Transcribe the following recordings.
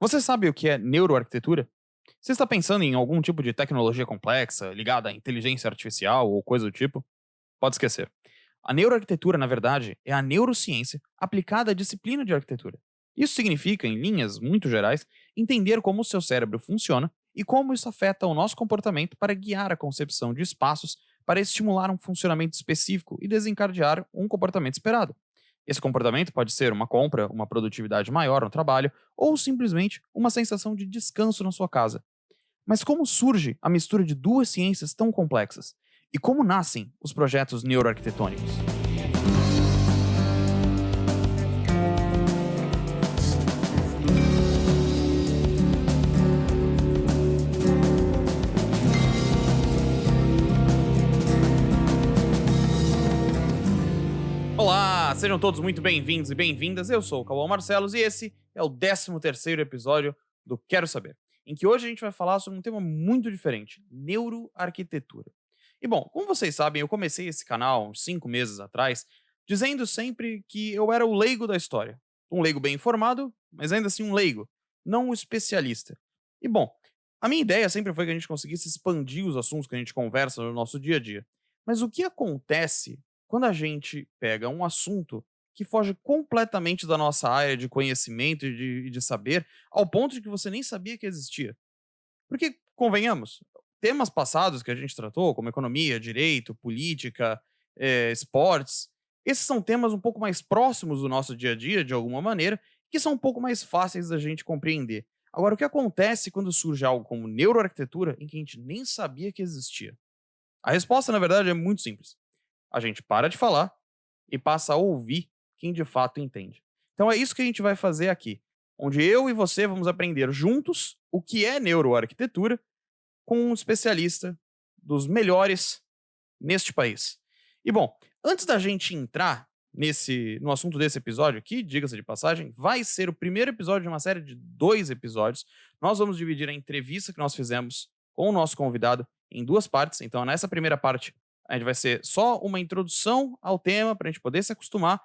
Você sabe o que é neuroarquitetura? Você está pensando em algum tipo de tecnologia complexa, ligada à inteligência artificial ou coisa do tipo? Pode esquecer. A neuroarquitetura, na verdade, é a neurociência aplicada à disciplina de arquitetura. Isso significa, em linhas muito gerais, entender como o seu cérebro funciona e como isso afeta o nosso comportamento para guiar a concepção de espaços para estimular um funcionamento específico e desencadear um comportamento esperado. Esse comportamento pode ser uma compra, uma produtividade maior no trabalho ou simplesmente uma sensação de descanso na sua casa. Mas como surge a mistura de duas ciências tão complexas? E como nascem os projetos neuroarquitetônicos? Olá, sejam todos muito bem-vindos e bem-vindas. Eu sou o Cauã Marcelos e esse é o 13º episódio do Quero Saber, em que hoje a gente vai falar sobre um tema muito diferente, neuroarquitetura. E bom, como vocês sabem, eu comecei esse canal uns 5 meses atrás, dizendo sempre que eu era o leigo da história. Um leigo bem informado, mas ainda assim um leigo, não um especialista. E bom, a minha ideia sempre foi que a gente conseguisse expandir os assuntos que a gente conversa no nosso dia a dia. Mas o que acontece quando a gente pega um assunto que foge completamente da nossa área de conhecimento e de saber, ao ponto de que você nem sabia que existia? Porque, convenhamos, temas passados que a gente tratou, como economia, direito, política, esportes, esses são temas um pouco mais próximos do nosso dia a dia, de alguma maneira, que são um pouco mais fáceis da gente compreender. Agora, o que acontece quando surge algo como neuroarquitetura em que a gente nem sabia que existia? A resposta, na verdade, é muito simples. A gente para de falar e passa a ouvir quem de fato entende. Então é isso que a gente vai fazer aqui, onde eu e você vamos aprender juntos o que é neuroarquitetura com um especialista dos melhores neste país. E bom, antes da gente entrar no assunto desse episódio, que, diga-se de passagem, vai ser o primeiro episódio de uma série de 2 episódios. Nós vamos dividir a entrevista que nós fizemos com o nosso convidado em 2 partes. Então, nessa primeira parte, a gente vai ser só uma introdução ao tema para a gente poder se acostumar.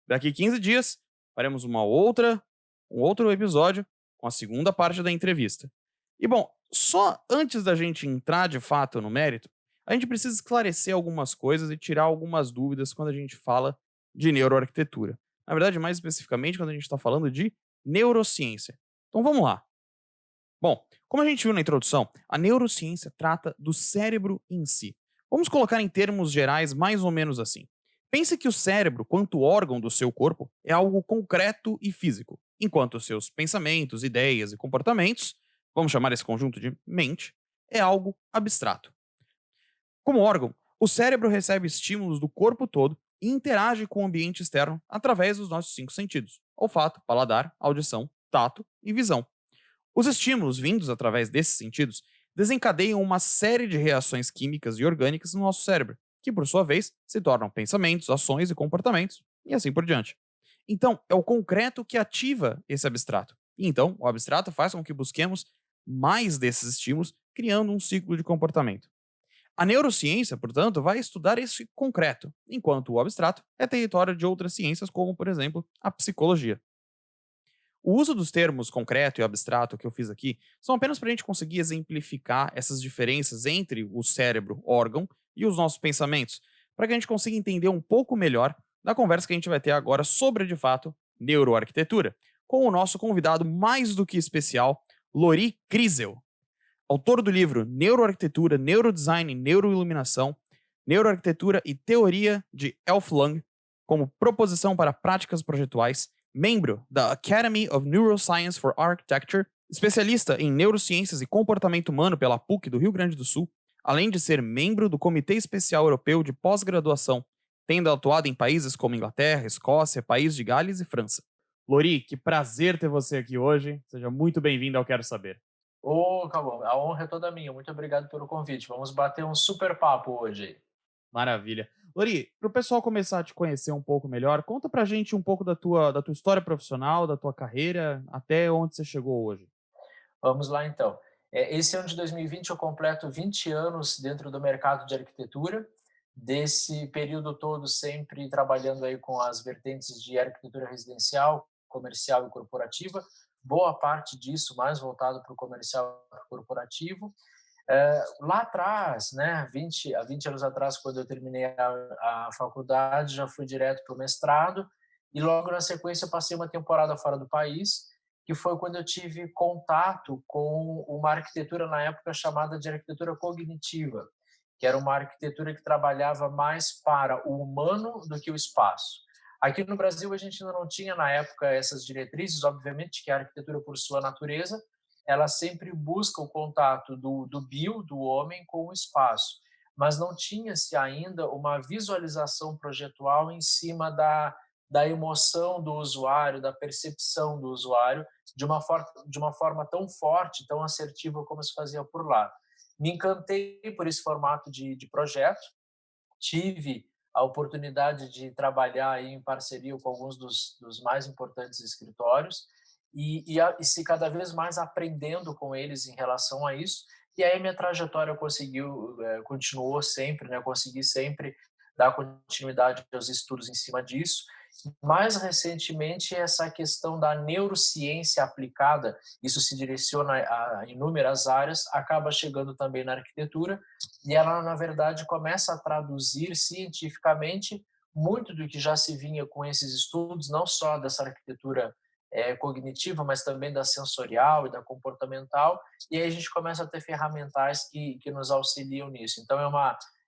Daqui 15 dias, faremos um outro episódio com a segunda parte da entrevista. E bom, só antes da gente entrar de fato no mérito, a gente precisa esclarecer algumas coisas e tirar algumas dúvidas quando a gente fala de neuroarquitetura. Na verdade, mais especificamente, quando a gente está falando de neurociência. Então vamos lá. Bom, como a gente viu na introdução, a neurociência trata do cérebro em si. Vamos colocar em termos gerais mais ou menos assim. Pense que o cérebro, quanto órgão do seu corpo, é algo concreto e físico, enquanto os seus pensamentos, ideias e comportamentos, vamos chamar esse conjunto de mente, é algo abstrato. Como órgão, o cérebro recebe estímulos do corpo todo e interage com o ambiente externo através dos nossos 5 sentidos: olfato, paladar, audição, tato e visão. Os estímulos vindos através desses sentidos desencadeiam uma série de reações químicas e orgânicas no nosso cérebro, que por sua vez se tornam pensamentos, ações e comportamentos, e assim por diante. Então, é o concreto que ativa esse abstrato. E então, o abstrato faz com que busquemos mais desses estímulos, criando um ciclo de comportamento. A neurociência, portanto, vai estudar esse concreto, enquanto o abstrato é território de outras ciências, como, por exemplo, a psicologia. O uso dos termos concreto e abstrato que eu fiz aqui são apenas para a gente conseguir exemplificar essas diferenças entre o cérebro, órgão, e os nossos pensamentos, para que a gente consiga entender um pouco melhor da conversa que a gente vai ter agora sobre, de fato, neuroarquitetura, com o nosso convidado mais do que especial, Lori Kriesel, autor do livro Neuroarquitetura, Neurodesign e Neuroiluminação, Neuroarquitetura e Teoria de Elflang, como proposição para práticas projetuais, membro da Academy of Neuroscience for Architecture, especialista em neurociências e comportamento humano pela PUC do Rio Grande do Sul, além de ser membro do Comitê Especial Europeu de Pós-Graduação, tendo atuado em países como Inglaterra, Escócia, País de Gales e França. Lori, que prazer ter você aqui hoje. Seja muito bem-vindo ao Quero Saber. Ô, Cauã, a honra é toda minha. Muito obrigado pelo convite. Vamos bater um super papo hoje. Maravilha. Lori, para o pessoal começar a te conhecer um pouco melhor, conta pra gente um pouco da tua história profissional, da tua carreira, até onde você chegou hoje. Vamos lá, então. Esse ano de 2020 eu completo 20 anos dentro do mercado de arquitetura. Desse período todo sempre trabalhando aí com as vertentes de arquitetura residencial, comercial e corporativa, boa parte disso mais voltado para o comercial corporativo. Lá atrás, né, há 20 anos atrás, quando eu terminei a faculdade, já fui direto para o mestrado e logo na sequência eu passei uma temporada fora do país, que foi quando eu tive contato com uma arquitetura na época chamada de arquitetura cognitiva, que era uma arquitetura que trabalhava mais para o humano do que o espaço. Aqui no Brasil a gente ainda não tinha na época essas diretrizes, obviamente que a arquitetura por sua natureza ela sempre busca o contato do bio, do homem, com o espaço, mas não tinha-se ainda uma visualização projetual em cima da emoção do usuário, da percepção do usuário, de uma forma tão forte, tão assertiva como se fazia por lá. Me encantei por esse formato de projeto, tive a oportunidade de trabalhar aí em parceria com alguns dos mais importantes escritórios e se cada vez mais aprendendo com eles em relação a isso. E aí minha trajetória continuou sempre, né? Consegui sempre dar continuidade aos estudos em cima disso. Mais recentemente, essa questão da neurociência aplicada, isso se direciona a inúmeras áreas, acaba chegando também na arquitetura, e ela, na verdade, começa a traduzir cientificamente muito do que já se vinha com esses estudos, não só dessa arquitetura cognitiva, mas também da sensorial e da comportamental, e aí a gente começa a ter ferramentais que nos auxiliam nisso. Então,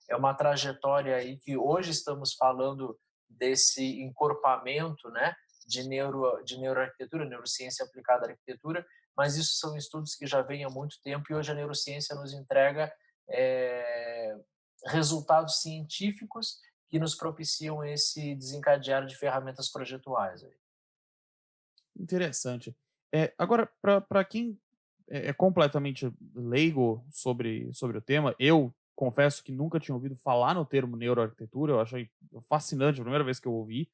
é uma trajetória aí que hoje estamos falando desse encorpamento, né, de neuroarquitetura, neurociência aplicada à arquitetura, mas isso são estudos que já vêm há muito tempo e hoje a neurociência nos entrega é, resultados científicos que nos propiciam esse desencadear de ferramentas projetuais. Interessante. Agora, para quem é completamente leigo sobre o tema, eu confesso que nunca tinha ouvido falar no termo neuroarquitetura, eu achei fascinante a primeira vez que eu ouvi.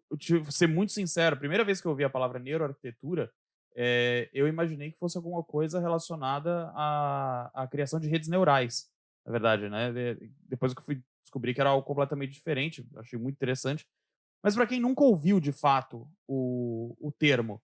Vou ser muito sincero, a primeira vez que eu ouvi a palavra neuroarquitetura, eu imaginei que fosse alguma coisa relacionada à criação de redes neurais, na verdade, né? Depois que eu fui descobrir que era algo completamente diferente, achei muito interessante. Mas para quem nunca ouviu de fato o termo,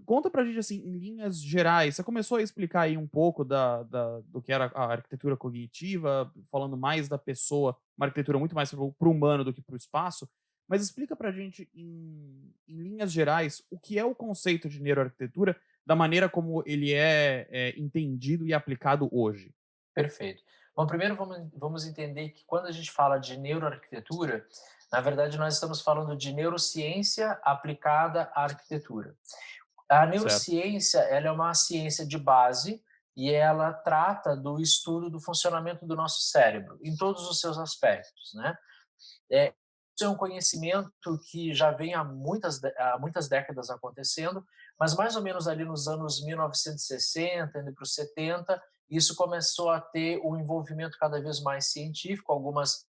conta pra gente assim, em linhas gerais. Você começou a explicar aí um pouco do que era a arquitetura cognitiva, falando mais da pessoa, uma arquitetura muito mais para o humano do que para o espaço. Mas explica pra gente, em linhas gerais, o que é o conceito de neuroarquitetura, da maneira como ele é entendido e aplicado hoje. Perfeito. Bom, primeiro vamos entender que quando a gente fala de neuroarquitetura, na verdade nós estamos falando de neurociência aplicada à arquitetura. A Certo. neurociência, ela é uma ciência de base e ela trata do estudo do funcionamento do nosso cérebro, em todos os seus aspectos, né? Isso é um conhecimento que já vem há muitas décadas acontecendo, mas mais ou menos ali nos anos 1960, indo para os 70, isso começou a ter um envolvimento cada vez mais científico, algumas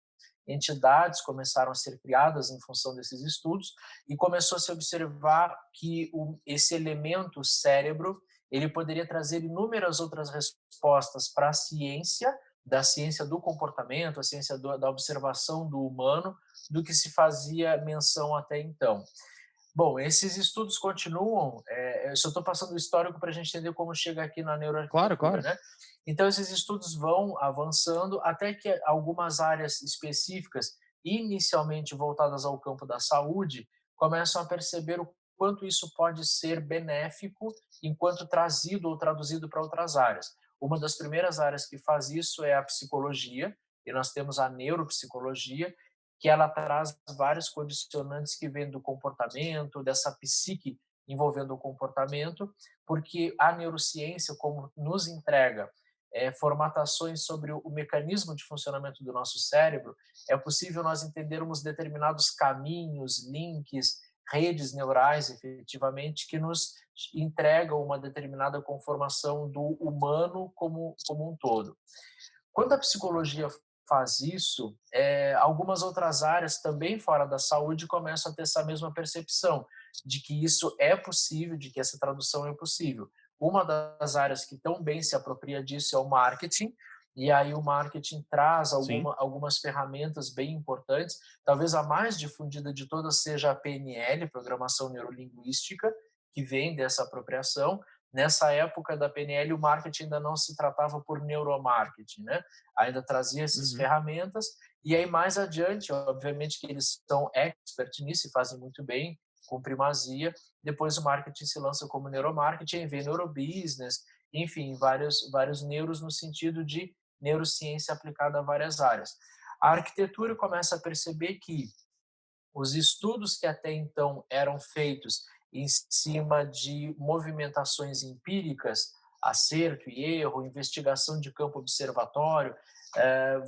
entidades começaram a ser criadas em função desses estudos e começou a se observar que esse elemento cérebro ele poderia trazer inúmeras outras respostas para a ciência, da ciência do comportamento, a ciência da observação do humano, do que se fazia menção até então. Bom, esses estudos continuam, eu só estou passando o histórico para a gente entender como chega aqui na Claro, neuroarquitetura, claro. né? Então, esses estudos vão avançando até que algumas áreas específicas, inicialmente voltadas ao campo da saúde, começam a perceber o quanto isso pode ser benéfico enquanto trazido ou traduzido para outras áreas. Uma das primeiras áreas que faz isso é a psicologia, e nós temos a neuropsicologia, que ela traz vários condicionantes que vêm do comportamento, dessa psique envolvendo o comportamento, porque a neurociência, como nos entrega formatações sobre o mecanismo de funcionamento do nosso cérebro, é possível nós entendermos determinados caminhos, links, redes neurais, efetivamente, que nos entregam uma determinada conformação do humano como um todo. Quando a psicologia faz isso, algumas outras áreas também fora da saúde começam a ter essa mesma percepção de que isso é possível, de que essa tradução é possível. Uma das áreas que tão bem se apropria disso é o marketing, e aí o marketing traz Sim. algumas ferramentas bem importantes. Talvez a mais difundida de todas seja a PNL, Programação Neurolinguística, que vem dessa apropriação, Nessa época da PNL, o marketing ainda não se tratava por neuromarketing, né? Ainda trazia essas Uhum. ferramentas, e aí mais adiante, obviamente que eles são expert nisso e fazem muito bem, com primazia, depois o marketing se lança como neuromarketing, aí vem neurobusiness, enfim, vários neuros no sentido de neurociência aplicada a várias áreas. A arquitetura começa a perceber que os estudos que até então eram feitos em cima de movimentações empíricas, acerto e erro, investigação de campo observatório,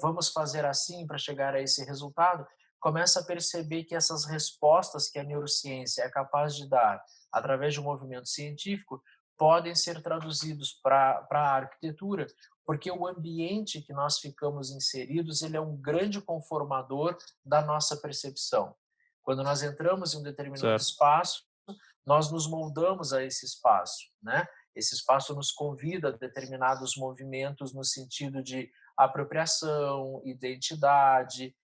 vamos fazer assim para chegar a esse resultado, começa a perceber que essas respostas que a neurociência é capaz de dar através de um movimento científico podem ser traduzidos para a arquitetura, porque o ambiente que nós ficamos inseridos ele é um grande conformador da nossa percepção. Quando nós entramos em um determinado Certo. espaço, nós nos moldamos a esse espaço, né? Esse espaço nos convida a determinados movimentos no sentido de apropriação, identidade,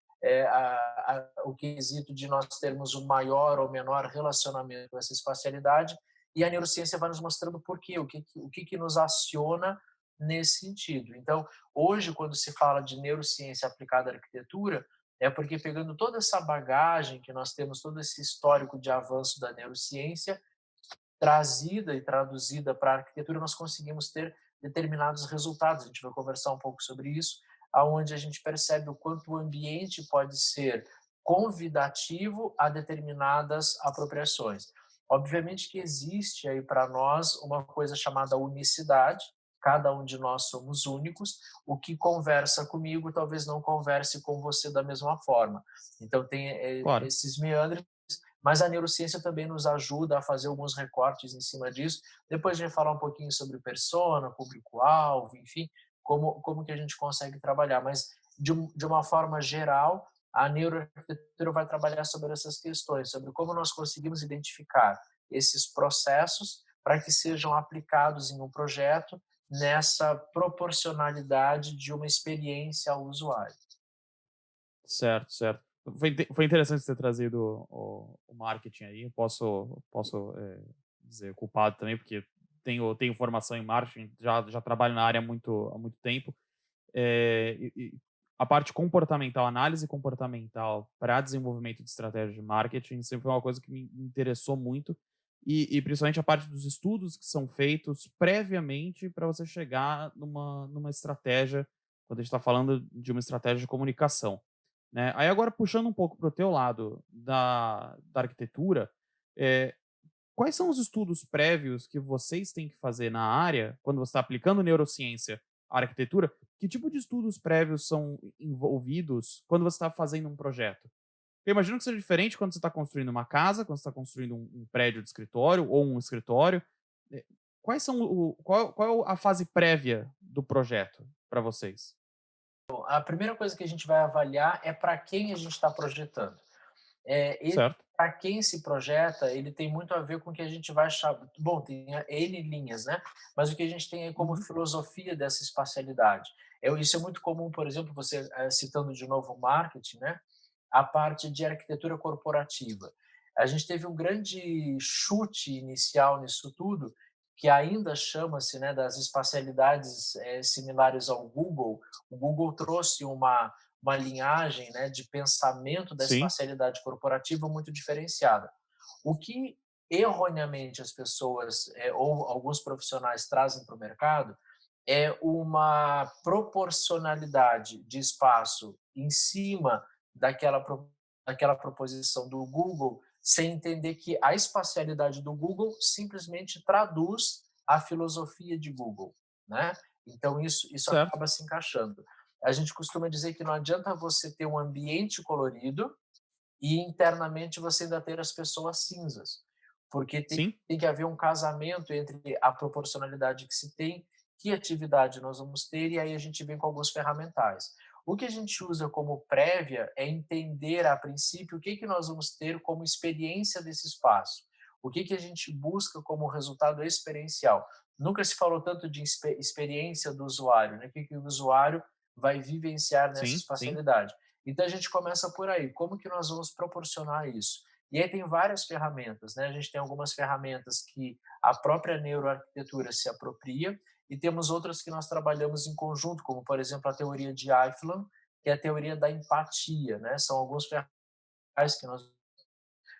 o quesito de nós termos um maior ou menor relacionamento com essa espacialidade, e a neurociência vai nos mostrando por quê, o que nos aciona nesse sentido. Então, hoje, quando se fala de neurociência aplicada à arquitetura, é porque pegando toda essa bagagem que nós temos, todo esse histórico de avanço da neurociência, trazida e traduzida para a arquitetura, nós conseguimos ter determinados resultados. A gente vai conversar um pouco sobre isso, aonde a gente percebe o quanto o ambiente pode ser convidativo a determinadas apropriações. Obviamente que existe aí para nós uma coisa chamada unicidade, cada um de nós somos únicos, o que conversa comigo talvez não converse com você da mesma forma. Então tem Claro. esses meandros, mas a neurociência também nos ajuda a fazer alguns recortes em cima disso. Depois a gente vai falar um pouquinho sobre persona, público-alvo, enfim, como que a gente consegue trabalhar. Mas, de uma forma geral, a neuroarquitetura vai trabalhar sobre essas questões, sobre como nós conseguimos identificar esses processos para que sejam aplicados em um projeto nessa proporcionalidade de uma experiência ao usuário. Certo, certo. Foi interessante você ter trazido o marketing aí. Posso dizer culpado também, porque tenho formação em marketing, já trabalho na área há muito tempo. E a parte comportamental, análise comportamental para desenvolvimento de estratégia de marketing sempre foi uma coisa que me interessou muito. E principalmente a parte dos estudos que são feitos previamente para você chegar numa estratégia, quando a gente está falando de uma estratégia de comunicação. Né? Aí agora puxando um pouco para o teu lado da arquitetura, eh, quais são os estudos prévios que vocês têm que fazer na área, quando você está aplicando neurociência à arquitetura? Que tipo de estudos prévios são envolvidos quando você está fazendo um projeto? Eu imagino que seja diferente quando você está construindo uma casa, quando você está construindo um prédio de escritório ou um escritório. Eh, Quais são qual é a fase prévia do projeto para vocês? A primeira coisa que a gente vai avaliar é para quem a gente está projetando. Esse Certo? para quem se projeta, ele tem muito a ver com o que a gente vai chamar. Bom, tem N linhas, né? Mas o que a gente tem aí como Uhum. filosofia dessa espacialidade. Isso é muito comum, por exemplo, você citando de novo o marketing, né? A parte de arquitetura corporativa. A gente teve um grande chute inicial nisso tudo, que ainda chama-se, né, das espacialidades similares ao Google. O Google trouxe uma linhagem, né, de pensamento da Sim, espacialidade corporativa muito diferenciada. O que erroneamente as pessoas ou alguns profissionais trazem para o mercado é uma proporcionalidade de espaço em cima daquela proposição do Google, sem entender que a espacialidade do Google simplesmente traduz a filosofia de Google, né? Então isso certo. acaba se encaixando. A gente costuma dizer que não adianta você ter um ambiente colorido e internamente você ainda ter as pessoas cinzas, porque Sim, tem que haver um casamento entre a proporcionalidade que se tem, que atividade nós vamos ter, e aí a gente vem com alguns ferramentais. O que a gente usa como prévia é entender a princípio o que que nós vamos ter como experiência desse espaço, o que que a gente busca como resultado experiencial. Nunca se falou tanto de experiência do usuário, né? O que que o usuário vai vivenciar nessa sim, sim. espacialidade. Então a gente começa por aí. Como que nós vamos proporcionar isso? E aí tem várias ferramentas, né? A gente tem algumas ferramentas que a própria neuroarquitetura se apropria e temos outras que nós trabalhamos em conjunto, como, por exemplo, a teoria de Eifeland, que é a teoria da empatia, né? São alguns ferramentas que nós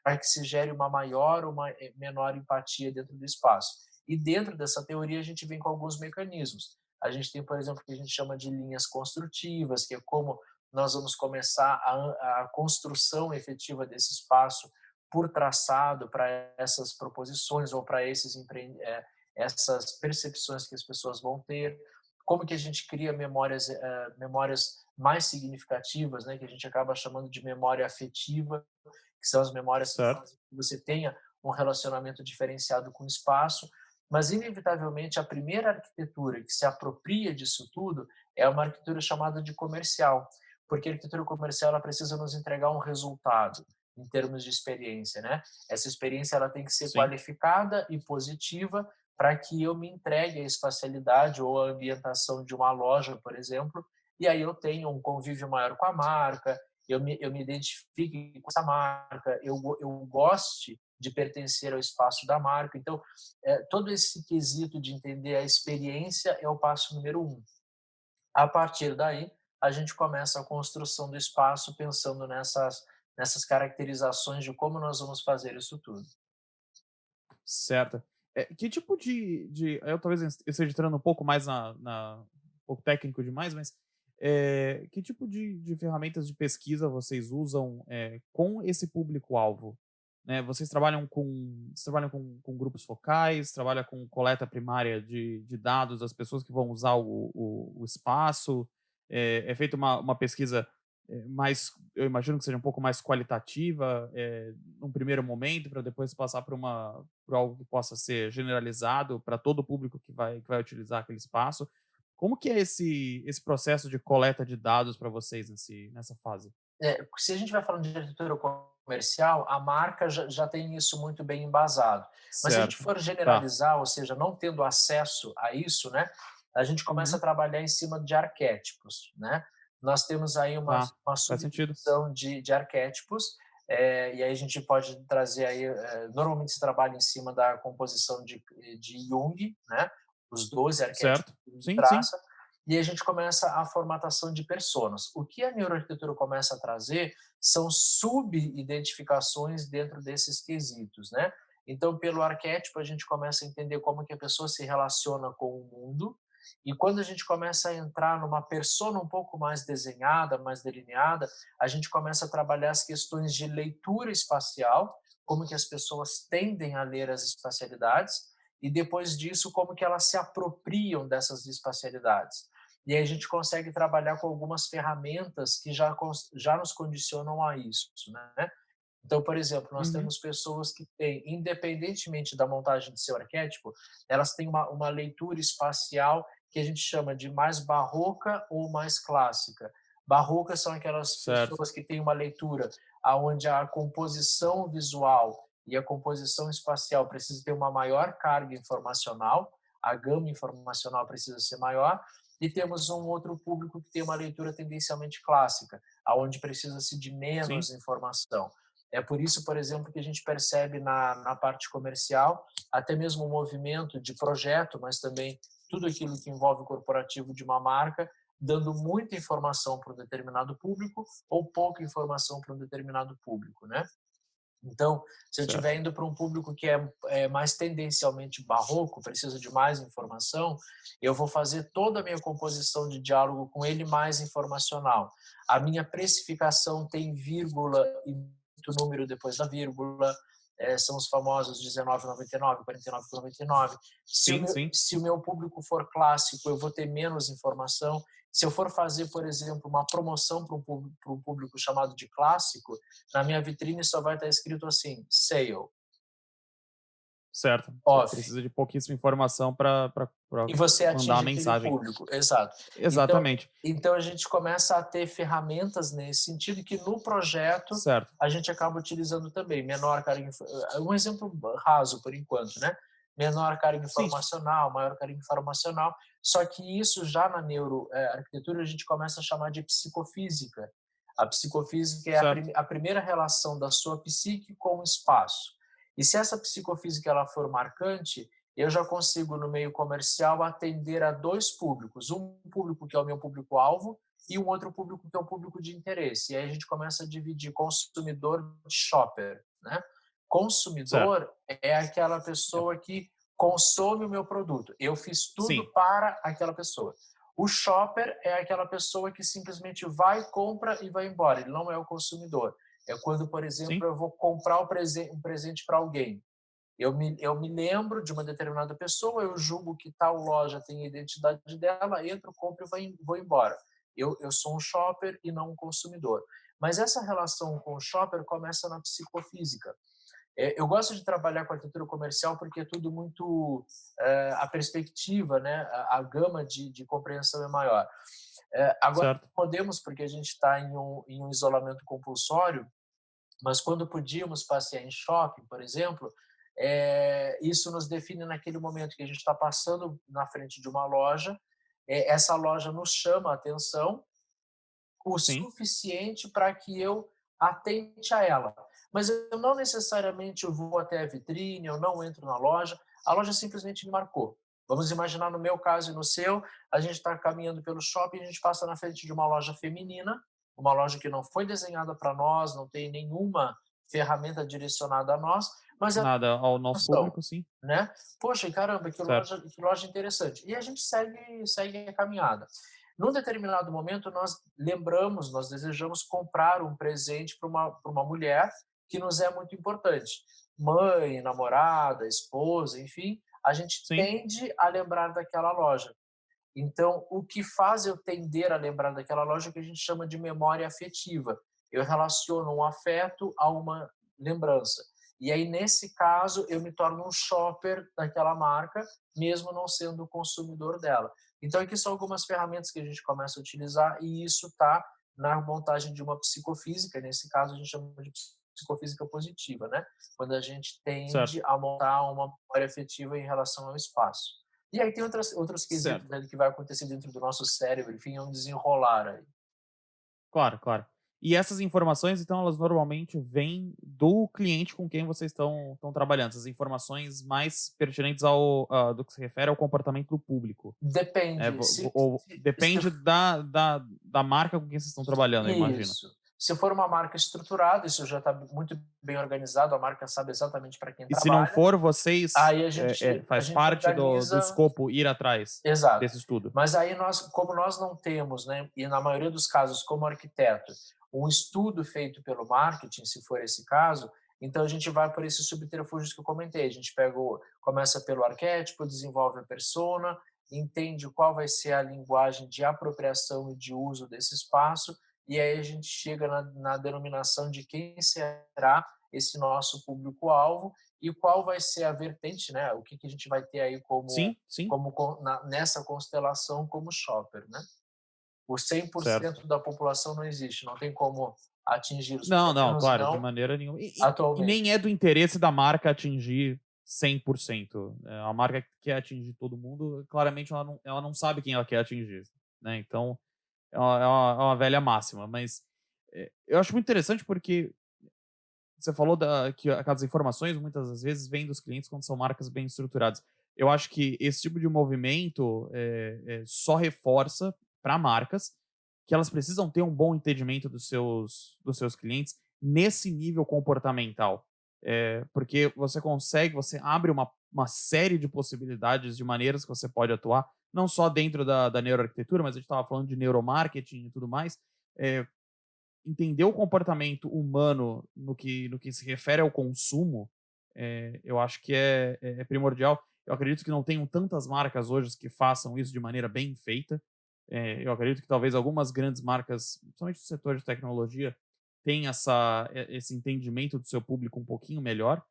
para que se gere uma maior ou uma menor empatia dentro do espaço. E dentro dessa teoria a gente vem com alguns mecanismos. A gente tem, por exemplo, o que a gente chama de linhas construtivas, que é como nós vamos começar a construção efetiva desse espaço por traçado para essas proposições ou para essas percepções que as pessoas vão ter. Como que a gente cria memórias mais significativas, né, que a gente acaba chamando de memória afetiva, que são as memórias que Certo. fazem que você tenha um relacionamento diferenciado com o espaço, mas inevitavelmente a primeira arquitetura que se apropria disso tudo é uma arquitetura chamada de comercial, porque a arquitetura comercial ela precisa nos entregar um resultado em termos de experiência, né? Essa experiência ela tem que ser Sim. qualificada e positiva para que eu me entregue à espacialidade ou à ambientação de uma loja, por exemplo, e aí eu tenho um convívio maior com a marca, eu me identifique com essa marca, eu goste de pertencer ao espaço da marca. Então, todo esse quesito de entender a experiência é o passo número um. A partir daí, a gente começa a construção do espaço pensando nessas caracterizações de como nós vamos fazer isso tudo. Certo. Que tipo eu talvez eu esteja entrando um pouco mais um pouco técnico demais, mas, que tipo de ferramentas de pesquisa vocês usam, com esse público-alvo? Né, vocês trabalham com grupos focais, trabalha com coleta primária de dados das pessoas que vão usar o espaço, é feita uma pesquisa, mais eu imagino que seja um pouco mais qualitativa, num primeiro momento, para depois passar para algo que possa ser generalizado para todo o público que vai utilizar aquele espaço. Como que é esse processo de coleta de dados para vocês nessa fase? Se a gente vai falando de arquitetura comercial, a marca já tem isso muito bem embasado. Mas se a gente Certo. for Tá. generalizar, ou seja, não tendo acesso a isso, né, a gente começa a Uhum. trabalhar em cima de arquétipos, né? Nós temos aí Tá. uma Faz sentido. subdivisão de arquétipos, e aí a gente pode trazer aí, normalmente se trabalha em cima da composição de Jung, né? Os 12 arquétipos Certo. que Jung Sim, sim. traça, e a gente começa a formatação de personas. O que a neuroarquitetura começa a trazer são sub-identificações dentro desses quesitos, né? Então, pelo arquétipo, a gente começa a entender como que a pessoa se relaciona com o mundo, e quando a gente começa a entrar numa persona um pouco mais desenhada, mais delineada, a gente começa a trabalhar as questões de leitura espacial, como que as pessoas tendem a ler as espacialidades, e depois disso, como que elas se apropriam dessas espacialidades. E aí a gente consegue trabalhar com algumas ferramentas que já nos condicionam a isso, né? Então, por exemplo, nós Uhum. temos pessoas que têm, independentemente da montagem de seu arquétipo, elas têm uma leitura espacial que a gente chama de mais barroca ou mais clássica. Barroca são aquelas Certo. pessoas que têm uma leitura onde a composição visual e a composição espacial precisa ter uma maior carga informacional, a gama informacional precisa ser maior, e temos um outro público que tem uma leitura tendencialmente clássica, aonde precisa-se de Sim. menos informação. É por isso, por exemplo, que a gente percebe na parte comercial até mesmo o movimento de projeto, mas também tudo aquilo que envolve o corporativo de uma marca, dando muita informação para um determinado público ou pouca informação para um determinado público, né? Então, se eu Certo. estiver indo para um público que é mais tendencialmente barroco, precisa de mais informação, eu vou fazer toda a minha composição de diálogo com ele mais informacional. A minha precificação tem vírgula e muito número depois da vírgula, são os famosos 19,99, 49,99. Se o Sim, meu, sim. se o meu público for clássico, eu vou ter menos informação. Se eu for fazer, por exemplo, uma promoção para um público chamado de clássico, na minha vitrine só vai estar escrito assim: sale, Certo. Você off. precisa de pouquíssima informação para E você mandar a atinge aquele mensagem. público, exato. Então, Exatamente. então a gente começa a ter ferramentas nesse sentido que no projeto Certo. a gente acaba utilizando também. Menor carga, um exemplo raso por enquanto, né? Menor carga Sim. informacional, maior carga informacional. Só que isso já na neuroarquitetura a gente começa a chamar de psicofísica, A psicofísica é Certo. a primeira relação da sua psique com o espaço. E se essa psicofísica ela for marcante, eu já consigo, no meio comercial, atender a dois públicos. Um público que é o meu público-alvo e um outro público que é o público de interesse. E aí a gente começa a dividir consumidor de shopper, né? Certo. Consumidor é aquela pessoa que consome o meu produto. Eu fiz tudo Sim. para aquela pessoa. O shopper é aquela pessoa que simplesmente vai, compra e vai embora. Ele não é o consumidor. É quando, por exemplo, Sim. eu vou comprar um presente para alguém. Eu me lembro de uma determinada pessoa, eu julgo que tal loja tem a identidade dela, entro, compro e vou embora. Eu sou um shopper e não um consumidor. Mas essa relação com o shopper começa na psicofísica. Eu gosto de trabalhar com arquitetura comercial porque é tudo muito a perspectiva, né? A gama de compreensão é maior. Agora Certo. podemos, porque a gente está em um isolamento compulsório, mas quando podíamos passear em shopping, por exemplo, isso nos define naquele momento que a gente está passando na frente de uma loja, essa loja nos chama a atenção o Sim. suficiente para que eu atente a ela. Mas eu não necessariamente vou até a vitrine, eu não entro na loja, a loja simplesmente me marcou. Vamos imaginar no meu caso e no seu, a gente está caminhando pelo shopping, a gente passa na frente de uma loja feminina, uma loja que não foi desenhada para nós, não tem nenhuma ferramenta direcionada a nós, mas é Nada ao nosso atenção, público, sim. né? Poxa, caramba, Certo. que loja interessante. E a gente segue a caminhada. Num determinado momento, nós desejamos comprar um presente para uma mulher que nos é muito importante. Mãe, namorada, esposa, enfim, a gente Sim. tende a lembrar daquela loja. Então, o que faz eu tender a lembrar daquela loja é o que a gente chama de memória afetiva. Eu relaciono um afeto a uma lembrança. E aí, nesse caso, eu me torno um shopper daquela marca, mesmo não sendo o consumidor dela. Então, aqui são algumas ferramentas que a gente começa a utilizar e isso está na montagem de uma psicofísica. Nesse caso, a gente chama de psicofísica positiva, né? Quando a gente Certo. tende a montar uma memória afetiva em relação ao espaço. E aí tem outros quesitos Certo. ali que vai acontecer dentro do nosso cérebro, enfim, é um desenrolar aí. Claro, claro. E essas informações, então, elas normalmente vêm do cliente com quem vocês estão trabalhando. Essas informações mais pertinentes do que se refere ao comportamento do público. Né? Depende, Ou se depende da marca com quem vocês estão trabalhando, eu imagino. isso. Se for uma marca estruturada, isso já está muito bem organizado, a marca sabe exatamente para quem E se não trabalha, for, vocês aí a faz gente parte do organiza. escopo ir atrás Exato. desse estudo. Mas aí como nós não temos, né, e na maioria dos casos como arquiteto, um estudo feito pelo marketing, se for esse caso, então a gente vai por esses subterfúgios que eu comentei. A gente começa pelo arquétipo, desenvolve a persona, entende qual vai ser a linguagem de apropriação e de uso desse espaço, e aí a gente chega na denominação de quem será esse nosso público-alvo e qual vai ser a vertente, né? O que a gente vai ter aí Sim, sim, nessa constelação como shopper, né? O cem por certo. cento da população não existe, não tem como atingi-los, Não, pelo não, menos claro, de não maneira nenhuma. E nem atualmente. é do interesse da marca atingir 100%. A marca que quer atingir todo mundo, claramente ela não sabe quem ela quer atingir, né? Então, é uma velha máxima. Mas eu acho muito interessante porque você falou que aquelas informações muitas das vezes vêm dos clientes quando são marcas bem estruturadas. Eu acho que esse tipo de movimento só reforça para marcas que elas precisam ter um bom entendimento dos seus clientes nesse nível comportamental. Porque você abre uma série de possibilidades de maneiras que você pode atuar, não só dentro da neuroarquitetura, mas a gente estava falando de neuromarketing e tudo mais. É, Entender o comportamento humano no que se refere ao consumo, eu acho que é primordial. Eu acredito que não tenham tantas marcas hoje que façam isso de maneira bem feita. Eu acredito que talvez algumas grandes marcas, principalmente no setor de tecnologia, tenham esse entendimento do seu público um pouquinho melhor,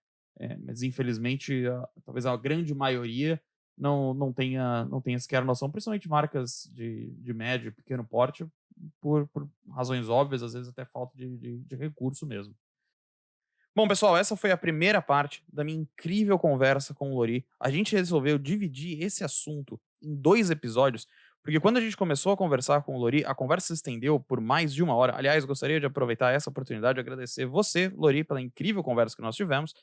mas infelizmente talvez a grande maioria não tenha sequer noção, principalmente marcas de médio e pequeno porte, por razões óbvias, às vezes até falta de recurso mesmo. Bom, pessoal, essa foi a primeira parte da minha incrível conversa com o Lori. A gente resolveu dividir esse assunto em 2 episódios, Porque quando a gente começou a conversar com o Lori, a conversa se estendeu por mais de 1 hora. Aliás, gostaria de aproveitar essa oportunidade e agradecer você, Lori, pela incrível conversa que nós tivemos.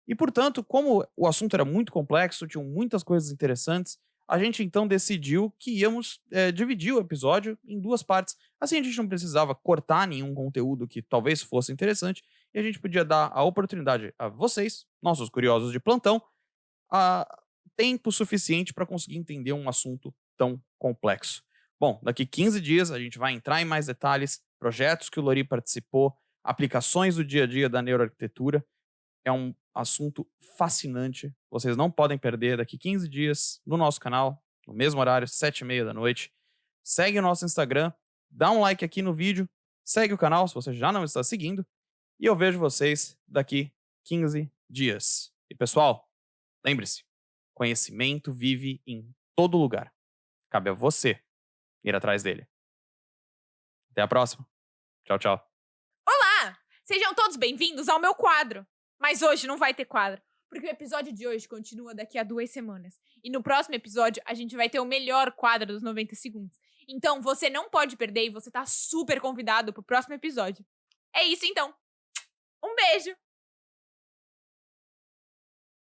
E, portanto, como o assunto era muito complexo, tinham muitas coisas interessantes, a gente então decidiu que íamos dividir o episódio em 2 partes. Assim a gente não precisava cortar nenhum conteúdo que talvez fosse interessante e a gente podia dar a oportunidade a vocês, nossos curiosos de plantão, a tempo suficiente para conseguir entender um assunto tão complexo. Bom, daqui 15 dias a gente vai entrar em mais detalhes, projetos que o Lori participou, aplicações do dia a dia da neuroarquitetura. É um assunto fascinante. Vocês não podem perder daqui 15 dias no nosso canal, no mesmo horário, 7h30 da noite. Segue o nosso Instagram, dá um like aqui no vídeo, segue o canal se você já não está seguindo. E eu vejo vocês daqui 15 dias. E pessoal, lembre-se, conhecimento vive em todo lugar. Cabe a você ir atrás dele. Até a próxima. Tchau, tchau. Olá! Sejam todos bem-vindos ao meu quadro. Mas hoje não vai ter quadro, porque o episódio de hoje continua daqui a 2 semanas. E no próximo episódio a gente vai ter o melhor quadro dos 90 segundos. Então você não pode perder e você tá super convidado pro próximo episódio. É isso então. Um beijo!